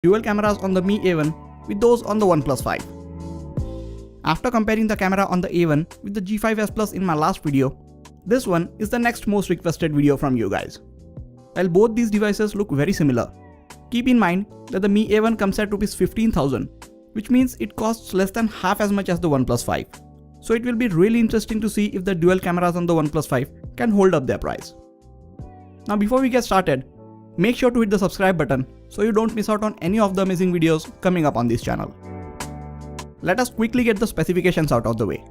dual cameras on the Mi A1 with those on the OnePlus 5. After comparing the camera on the A1 with the G5s Plus in my last video, this one is the next most requested video from you guys. While both these devices look very similar, keep in mind that the Mi A1 comes at Rs 15,000, which means it costs less than half as much as the OnePlus 5. So it will be really interesting to see if the dual cameras on the OnePlus 5 can hold up their price. Now before we get started, make sure to hit the subscribe button so you don't miss out on any of the amazing videos coming up on this channel. Let us quickly get the specifications out of the way.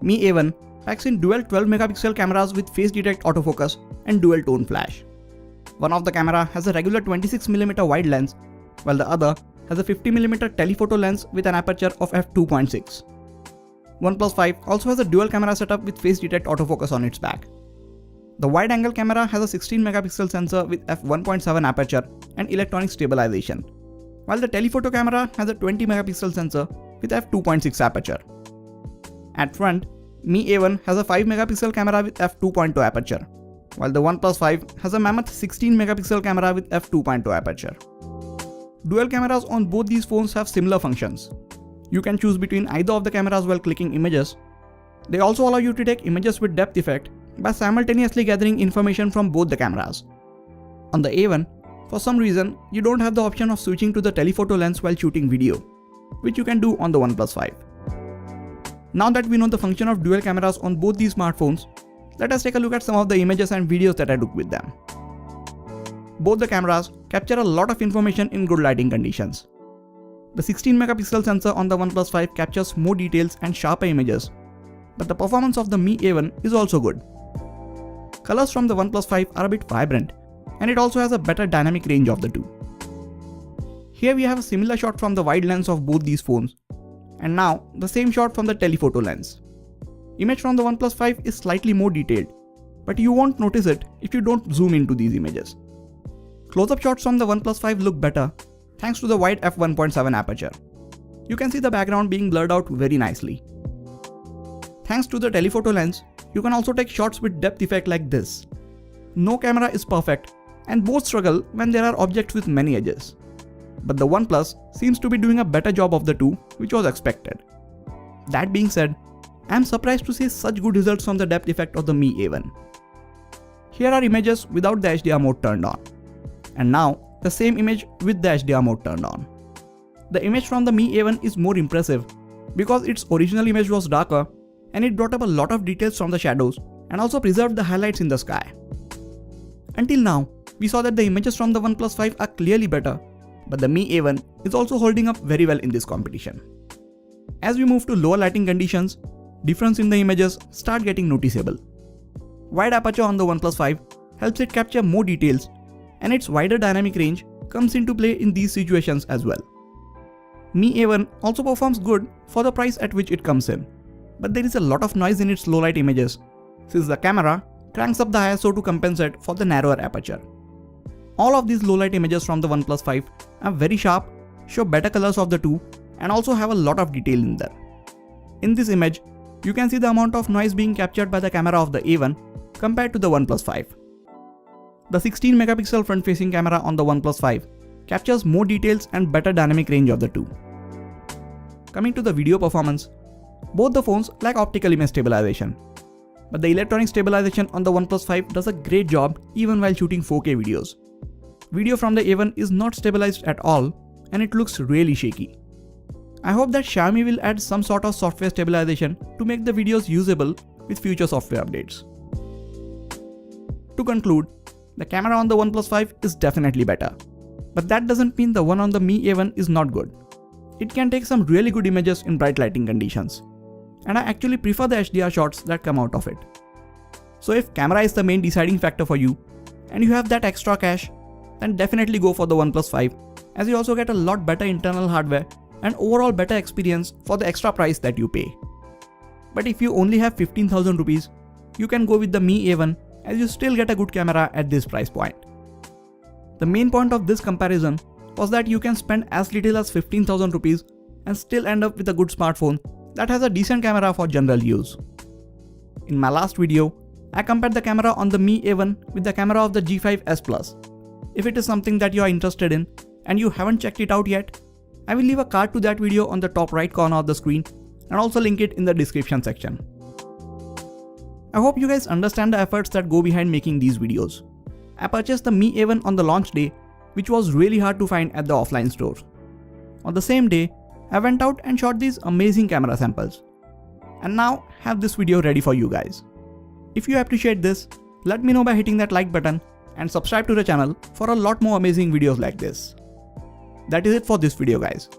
Mi A1 packs in dual 12 megapixel cameras with face detect autofocus and dual tone flash. One of the camera has a regular 26mm wide lens, while the other has a 50mm telephoto lens with an aperture of f2.6. OnePlus 5 also has a dual camera setup with face detect autofocus on its back. The wide angle camera has a 16 megapixel sensor with f1.7 aperture and electronic stabilization, while the telephoto camera has a 20 megapixel sensor with f2.6 aperture. At front, Mi A1 has a 5 megapixel camera with f2.2 aperture, while the OnePlus 5 has a mammoth 16 megapixel camera with f2.2 aperture. Dual cameras on both these phones have similar functions. You can choose between either of the cameras while clicking images. They also allow you to take images with depth effect by simultaneously gathering information from both the cameras. On the A1, for some reason, you don't have the option of switching to the telephoto lens while shooting video, which you can do on the OnePlus 5. Now that we know the function of dual cameras on both these smartphones, let us take a look at some of the images and videos that I took with them. Both the cameras capture a lot of information in good lighting conditions. The 16 megapixel sensor on the OnePlus 5 captures more details and sharper images, but the performance of the Mi A1 is also good. Colors from the OnePlus 5 are a bit vibrant, and it also has a better dynamic range of the two. Here we have a similar shot from the wide lens of both these phones, and now the same shot from the telephoto lens. Image from the OnePlus 5 is slightly more detailed, but you won't notice it if you don't zoom into these images. Close-up shots from the OnePlus 5 look better thanks to the wide f1.7 aperture. You can see the background being blurred out very nicely. Thanks to the telephoto lens, you can also take shots with depth effect like this. No camera is perfect, and both struggle when there are objects with many edges. But the OnePlus seems to be doing a better job of the two, which was expected. That being said, I am surprised to see such good results from the depth effect of the Mi A1. Here are images without the HDR mode turned on. And now, the same image with the HDR mode turned on. The image from the Mi A1 is more impressive because its original image was darker and it brought up a lot of details from the shadows and also preserved the highlights in the sky. Until now, we saw that the images from the OnePlus 5 are clearly better, but the Mi A1 is also holding up very well in this competition. As we move to lower lighting conditions, difference in the images start getting noticeable. Wide aperture on the OnePlus 5 helps it capture more details, and its wider dynamic range comes into play in these situations as well. Mi A1 also performs good for the price at which it comes in, but there is a lot of noise in its low light images since the camera cranks up the ISO to compensate for the narrower aperture. All of these low light images from the OnePlus 5 are very sharp, show better colors of the two, and also have a lot of detail in there. In this image, you can see the amount of noise being captured by the camera of the A1 compared to the OnePlus 5. The 16 megapixel front-facing camera on the OnePlus 5 captures more details and better dynamic range of the two. Coming to the video performance, both the phones lack optical image stabilization, but the electronic stabilization on the OnePlus 5 does a great job even while shooting 4K videos. Video from the A1 is not stabilized at all and it looks really shaky. I hope that Xiaomi will add some sort of software stabilization to make the videos usable with future software updates. To conclude, the camera on the OnePlus 5 is definitely better, but that doesn't mean the one on the Mi A1 is not good. It can take some really good images in bright lighting conditions, and I actually prefer the HDR shots that come out of it. So if camera is the main deciding factor for you, and you have that extra cash, then definitely go for the OnePlus 5, as you also get a lot better internal hardware and overall better experience for the extra price that you pay. But if you only have 15,000 rupees, you can go with the Mi A1 as you still get a good camera at this price point. The main point of this comparison was that you can spend as little as 15,000 rupees and still end up with a good smartphone that has a decent camera for general use. In my last video, I compared the camera on the Mi A1 with the camera of the G5s Plus. If it is something that you are interested in, and you haven't checked it out yet, I will leave a card to that video on the top right corner of the screen and also link it in the description section. I hope you guys understand the efforts that go behind making these videos. I purchased the Mi A1 on the launch day, which was really hard to find at the offline stores. On the same day, I went out and shot these amazing camera samples. And now have this video ready for you guys. If you appreciate this, let me know by hitting that like button and subscribe to the channel for a lot more amazing videos like this. That is it for this video guys.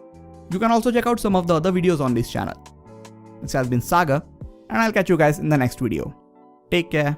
You can also check out some of the other videos on this channel. This has been Sagar, and I'll catch you guys in the next video. Take care.